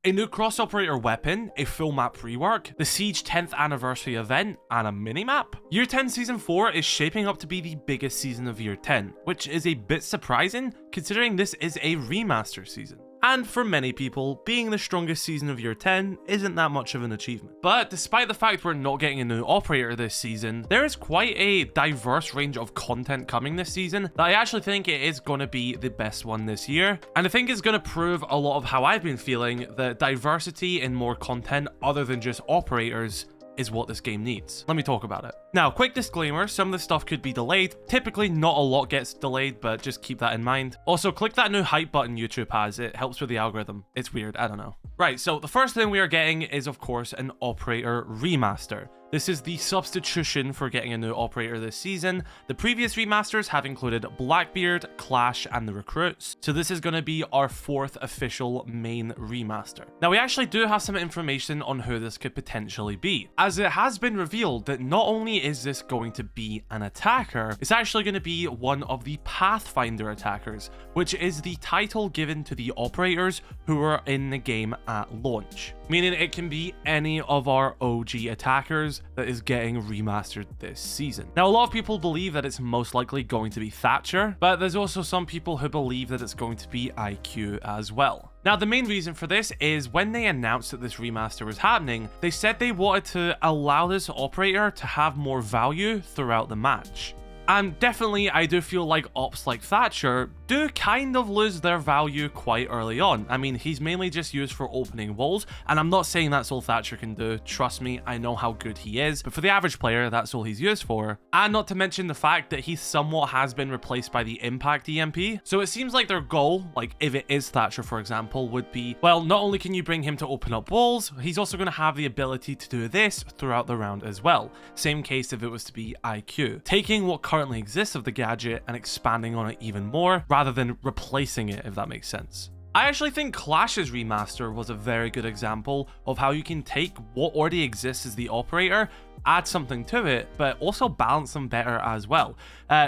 a new cross-operator weapon, a full map rework, the Siege 10th anniversary event, and a minimap. Year 10 Season 4 is shaping up to be the biggest season of Year 10, which is a bit surprising considering this is a remaster season. And for many people, being the strongest season of Year 10 isn't that much of an achievement. But despite the fact we're not getting a new operator this season, there is quite a diverse range of content coming this season that I actually think it is going to be the best one this year. And I think it's going to prove a lot of how I've been feeling, that diversity in more content other than just operators is what this game needs. Let me talk about it. Now, quick disclaimer, some of this stuff could be delayed. Typically, not a lot gets delayed, but just keep that in mind. Also, click that new hype button YouTube has. It helps with the algorithm. It's weird, I don't know. Right, so the first thing we are getting is, of course, an operator remaster. This is the substitution for getting a new operator this season. The previous remasters have included Blackbeard, Clash, and the Recruits. So this is going to be our 4th official main remaster. Now, we actually do have some information on who this could potentially be, as it has been revealed that not only is this going to be an attacker, it's actually going to be one of the Pathfinder attackers, which is the title given to the operators who are in the game at launch. Meaning it can be any of our OG attackers that is getting remastered this season. Now, a lot of people believe that it's most likely going to be Thatcher, but there's also some people who believe that it's going to be IQ as well. Now, the main reason for this is when they announced that this remaster was happening, they said they wanted to allow this operator to have more value throughout the match. And definitely, I do feel like ops like Thatcher do kind of lose their value quite early on. I mean, he's mainly just used for opening walls, and I'm not saying that's all Thatcher can do. Trust me, I know how good he is, but for the average player, that's all he's used for. And not to mention the fact that he somewhat has been replaced by the Impact EMP. So it seems like their goal, like if it is Thatcher, for example, would be, well, not only can you bring him to open up walls, he's also going to have the ability to do this throughout the round as well. Same case if it was to be IQ. Taking what currently exists of the gadget and expanding on it even more, rather than replacing it, if that makes sense. I actually think Clash's remaster was a very good example of how you can take what already exists as the operator, add something to it, but also balance them better as well.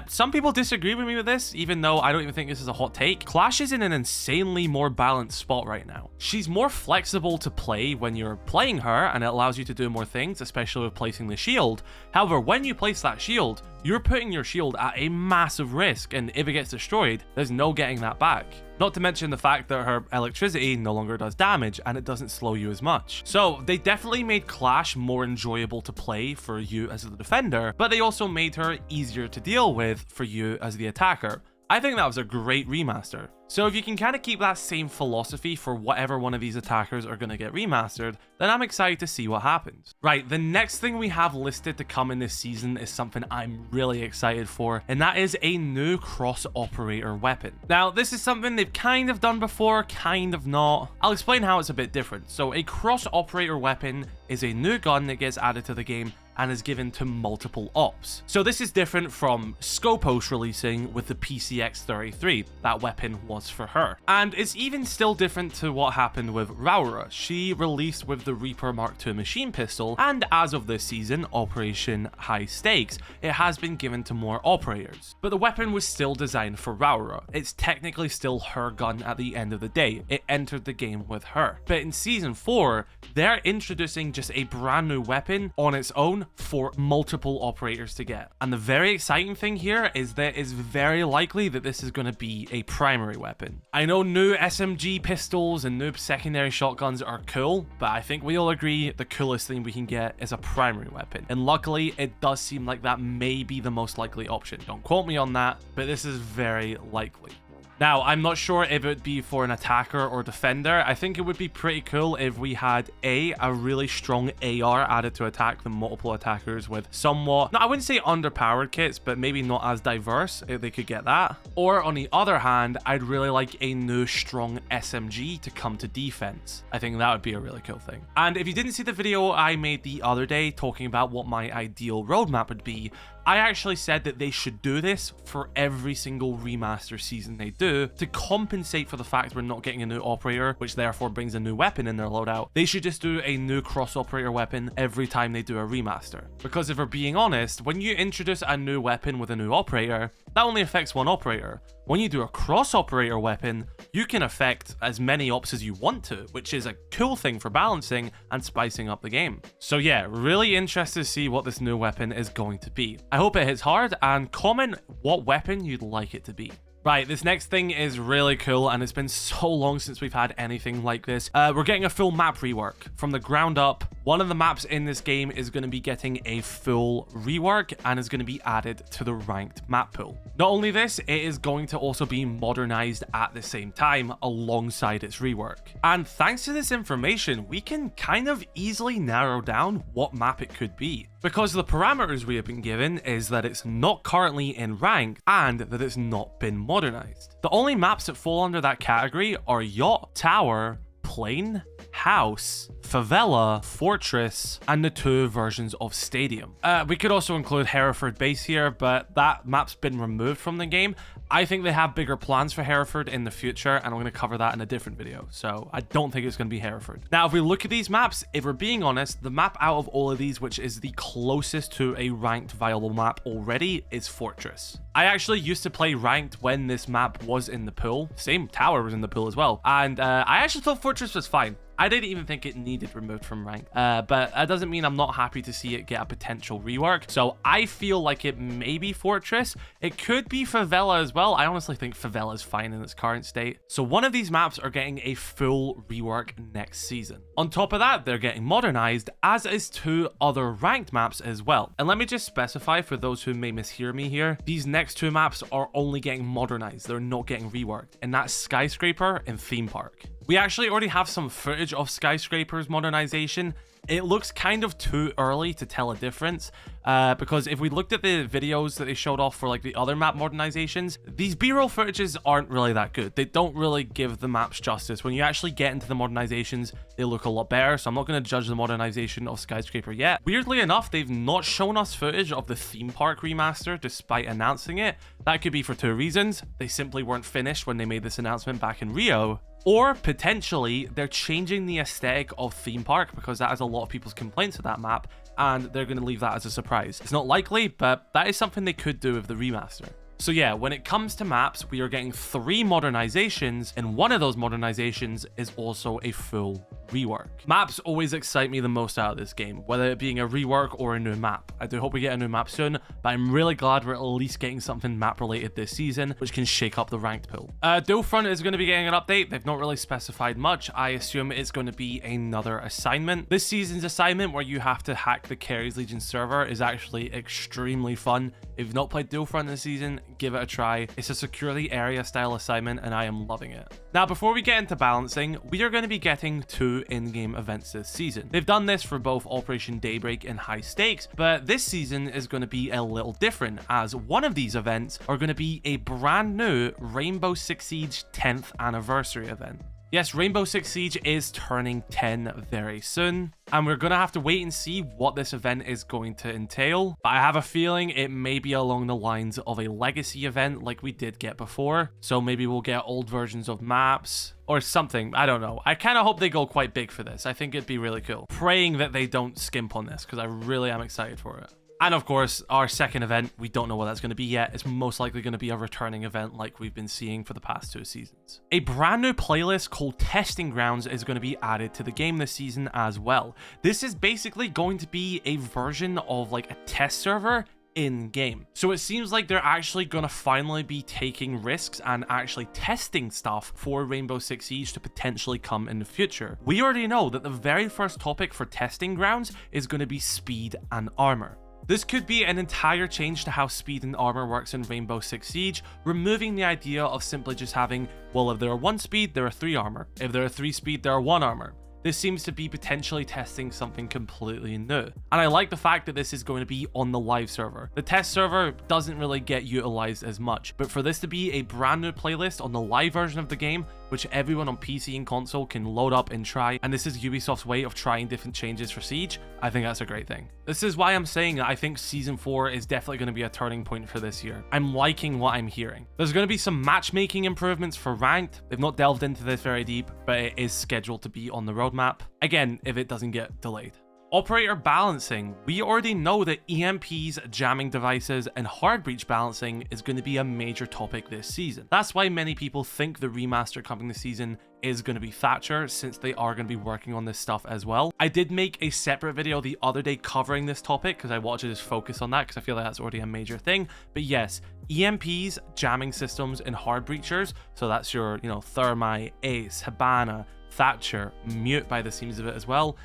Some people disagree with me with this, even though I don't even think this is a hot take. Clash is in an insanely more balanced spot right now. She's more flexible to play when you're playing her, and it allows you to do more things, especially with placing the shield. However, when you place that shield, you're putting your shield at a massive risk, and if it gets destroyed, there's no getting that back. Not to mention the fact that her electricity no longer does damage and it doesn't slow you as much. So they definitely made Clash more enjoyable to play for you as the defender, but they also made her easier to deal with for you as the attacker. I think that was a great remaster. So if you can kind of keep that same philosophy for whatever one of these attackers are going to get remastered, then I'm excited to see what happens. Right, the next thing we have listed to come in this season is something I'm really excited for, and that is a new cross-operator weapon. Now, this is something they've kind of done before, kind of not. I'll explain how it's a bit different. So a cross-operator weapon is a new gun that gets added to the game and is given to multiple ops. So this is different from Scopos releasing with the PCX-33. That weapon was for her. And it's even still different to what happened with Raura. She released with the Reaper Mark II machine pistol, and as of this season, Operation High Stakes, it has been given to more operators. But the weapon was still designed for Raura. It's technically still her gun at the end of the day. It entered the game with her. But in Season 4, they're introducing just a brand new weapon on its own for multiple operators to get. And the very exciting thing here is that it's very likely that this is going to be a primary weapon. I know new SMG pistols and new secondary shotguns are cool, but I think we all agree the coolest thing we can get is a primary weapon. And luckily, it does seem like that may be the most likely option. Don't quote me on that, but this is very likely. Now, I'm not sure if it would be for an attacker or defender. I think it would be pretty cool if we had a really strong AR added to attack the multiple attackers with somewhat, no, I wouldn't say underpowered kits, but maybe not as diverse if they could get that. Or on the other hand, I'd really like a new strong SMG to come to defense. I think that would be a really cool thing. And if you didn't see the video I made the other day talking about what my ideal roadmap would be, I actually said that they should do this for every single remaster season they do to compensate for the fact we're not getting a new operator, which therefore brings a new weapon in their loadout. They should just do a new cross operator weapon every time they do a remaster. Because if we're being honest, when you introduce a new weapon with a new operator, that only affects one operator. When you do a cross operator weapon, you can affect as many ops as you want to, which is a cool thing for balancing and spicing up the game. So yeah, really interested to see what this new weapon is going to be. I hope it hits hard, and comment what weapon you'd like it to be. Right, this next thing is really cool, and it's been so long since we've had anything like this. We're getting a full map rework from the ground up. One of the maps in this game is going to be getting a full rework and is going to be added to the ranked map pool. Not only this, it is going to also be modernized at the same time alongside its rework. And thanks to this information, we can kind of easily narrow down what map it could be. Because the parameters we have been given is that it's not currently in rank and that it's not been modernized. The only maps that fall under that category are Yacht, Tower, Plain, House, Favela, Fortress, and the 2 versions of Stadium. We could also include Hereford Base here, but that map's been removed from the game. I think they have bigger plans for Hereford in the future, and I'm going to cover that in a different video, so I don't think it's going to be Hereford. Now, if we look at these maps, if we're being honest, the map out of all of these, which is the closest to a ranked viable map already, is Fortress. I actually used to play ranked when this map was in the pool. Same, Tower was in the pool as well, and I actually thought Fortress was fine. I didn't even think it needed removed from rank, but that doesn't mean I'm not happy to see it get a potential rework. So I feel like it may be Fortress. It could be Favela as well. I honestly think Favela is fine in its current state. So one of these maps are getting a full rework next season. On top of that, they're getting modernized, as is 2 other ranked maps as well. And let me just specify for those who may mishear me here, these next 2 maps are only getting modernized. They're not getting reworked, and that's Skyscraper and Theme Park. We actually already have some footage of Skyscraper's modernization. It looks kind of too early to tell a difference, because if we looked at the videos that they showed off for like the other map modernizations, these B-roll footages aren't really that good. They don't really give the maps justice. When you actually get into the modernizations, they look a lot better, so I'm not going to judge the modernization of Skyscraper yet. Weirdly enough, they've not shown us footage of the Theme Park remaster despite announcing it. That could be for 2 reasons. They simply weren't finished when they made this announcement back in Rio, or potentially they're changing the aesthetic of Theme Park, because that has a lot of people's complaints of that map, and they're going to leave that as a surprise. It's not likely, but that is something they could do with the remaster. So yeah, when it comes to maps, we are getting 3 modernizations, and one of those modernizations is also a full rework. Maps always excite me the most out of this game, whether it being a rework or a new map. I do hope we get a new map soon, but I'm really glad we're at least getting something map related this season, which can shake up the ranked pool. Dualfront is going to be getting an update. They've not really specified much. I assume it's going to be another assignment. This season's assignment, where you have to hack the Keres Legion server, is actually extremely fun. If you've not played Dualfront this season, give it a try. It's a secure the area style assignment, and I am loving it. Now, before we get into balancing, we are going to be getting 2 in-game events this season. They've done this for both Operation Daybreak and High Stakes, but this season is going to be a little different, as one of these events are going to be a brand new Rainbow Six Siege 10th anniversary event. Yes, Rainbow Six Siege is turning 10 very soon, and we're going to have to wait and see what this event is going to entail. But I have a feeling it may be along the lines of a legacy event like we did get before. So maybe we'll get old versions of maps or something. I don't know. I kind of hope they go quite big for this. I think it'd be really cool. Praying that they don't skimp on this, because I really am excited for it. And of course, our second event, we don't know what that's going to be yet. It's most likely going to be a returning event like we've been seeing for the past 2 seasons. A brand new playlist called Testing Grounds is going to be added to the game this season as well. This is basically going to be a version of like a test server in game. So it seems like they're actually going to finally be taking risks and actually testing stuff for Rainbow Six Siege to potentially come in the future. We already know that the very first topic for Testing Grounds is going to be speed and armor. This could be an entire change to how speed and armor works in Rainbow Six Siege, removing the idea of simply just having, well, if there are 1 speed, there are 3 armor. If there are 3 speed, there are 1 armor. This seems to be potentially testing something completely new. And I like the fact that this is going to be on the live server. The test server doesn't really get utilized as much, but for this to be a brand new playlist on the live version of the game, which everyone on PC and console can load up and try, and this is Ubisoft's way of trying different changes for Siege, I think that's a great thing. This is why I'm saying that I think Season 4 is definitely going to be a turning point for this year. I'm liking what I'm hearing. There's going to be some matchmaking improvements for Ranked. They've not delved into this very deep, but it is scheduled to be on the roadmap. Again, if it doesn't get delayed. Operator balancing. We already know that EMPs, jamming devices, and hard breach balancing is going to be a major topic this season. That's why many people think the remaster coming this season is going to be Thatcher, since they are going to be working on this stuff as well. I did make a separate video the other day covering this topic because I wanted to just focus on that because I feel like that's already a major thing. But yes, EMPs, jamming systems, and hard breachers, so that's your, Thermite, Ace, Habana, Thatcher, Mute by the seams of it as well.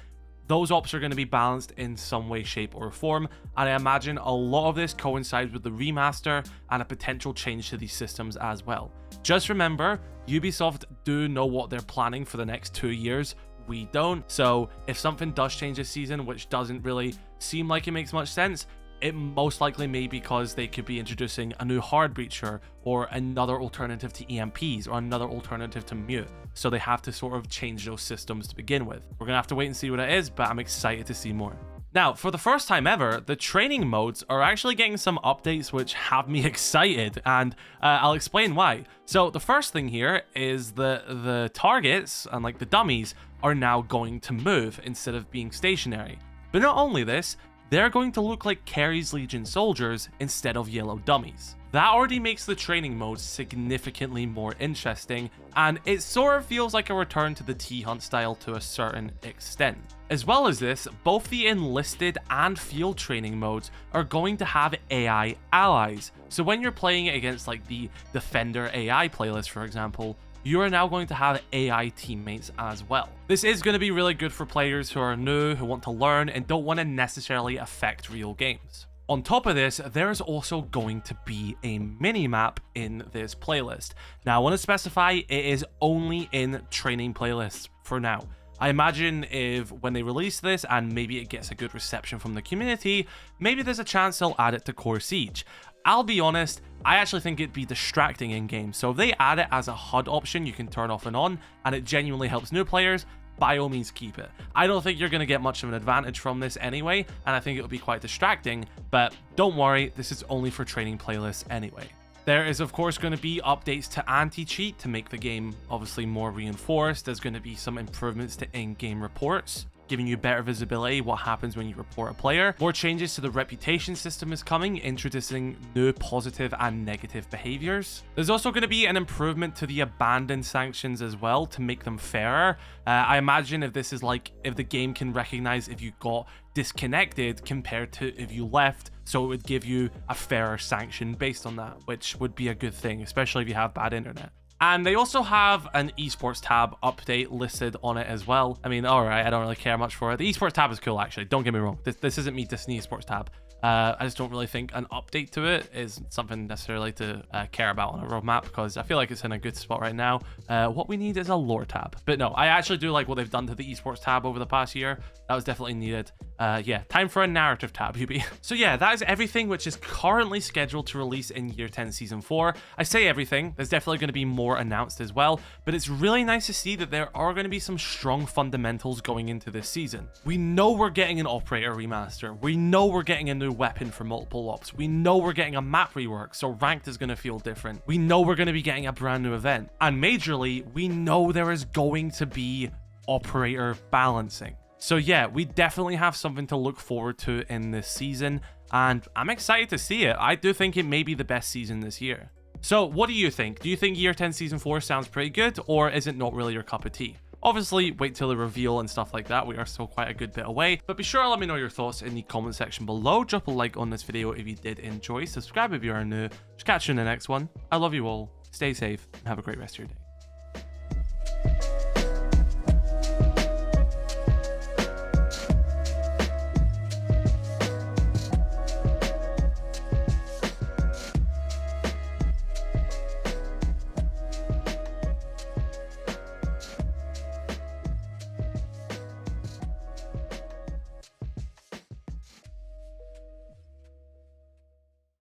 Those ops are going to be balanced in some way, shape, or form, and I imagine a lot of this coincides with the remaster and a potential change to these systems as well. Just remember, Ubisoft do know what they're planning for the next 2 years. We don't, so if something does change this season, which doesn't really seem like it makes much sense, it most likely may be because they could be introducing a new hard breacher or another alternative to EMPs or another alternative to Mute. So they have to sort of change those systems to begin with. We're gonna have to wait and see what it is, but I'm excited to see more. Now, for the first time ever, the training modes are actually getting some updates which have me excited, and I'll explain why. So the first thing here is the targets and like the dummies are now going to move instead of being stationary. But not only this, they're going to look like Keres Legion soldiers instead of yellow dummies. That already makes the training mode significantly more interesting, and it sort of feels like a return to the T-Hunt style to a certain extent. As well as this, both the enlisted and field training modes are going to have AI allies. So when you're playing against like the Defender AI playlist, for example, you are now going to have AI teammates as well. This is going to be really good for players who are new, who want to learn, and don't want to necessarily affect real games. On top of this, there is also going to be a mini-map in this playlist. Now, I want to specify it is only in training playlists for now. I imagine if when they release this and maybe it gets a good reception from the community, maybe there's a chance they'll add it to Core Siege. I'll be honest, I actually think it'd be distracting in game, so if they add it as a HUD option you can turn off and on, and it genuinely helps new players, by all means keep it. I don't think you're going to get much of an advantage from this anyway, and I think it'll be quite distracting, but don't worry, this is only for training playlists anyway. There is of course going to be updates to anti-cheat to make the game obviously more reinforced. There's going to be some improvements to in-game reports, giving you better visibility what happens when you report a player. More changes to the reputation system is coming, introducing new positive and negative behaviors. There's also going to be an improvement to the abandon sanctions as well to make them fairer. I imagine if this is like, if the game can recognize if you got disconnected compared to if you left, so it would give you a fairer sanction based on that, which would be a good thing, especially if you have bad internet. And they also have an esports tab update listed on it as well. I mean, alright, I don't really care much for it. The esports tab is cool, actually. Don't get me wrong. This isn't me dissing the esports tab. I just don't really think an update to it is something necessarily to care about on a roadmap, because I feel like it's in a good spot right now. What we need is a lore tab. But no, I actually do like what they've done to the esports tab over the past year. That was definitely needed. Yeah, time for a narrative tab, Ubi. So yeah, that is everything which is currently scheduled to release in Year 10 Season 4. I say everything, there's definitely going to be more announced as well, but it's really nice to see that there are going to be some strong fundamentals going into this season. We know we're getting an operator remaster. We know we're getting a new weapon for multiple ops. We know we're getting a map rework, so ranked is going to feel different. We know we're going to be getting a brand new event. And majorly, we know there is going to be operator balancing. So yeah, we definitely have something to look forward to in this season, and I'm excited to see it. I do think it may be the best season this year. So what do you think? Do you think Year 10 Season 4 sounds pretty good, or is it not really your cup of tea? Obviously, wait till the reveal and stuff like that. We are still quite a good bit away, but be sure to let me know your thoughts in the comment section below. Drop a like on this video if you did enjoy. Subscribe if you are new. Just catch you in the next one. I love you all. Stay safe and have a great rest of your day.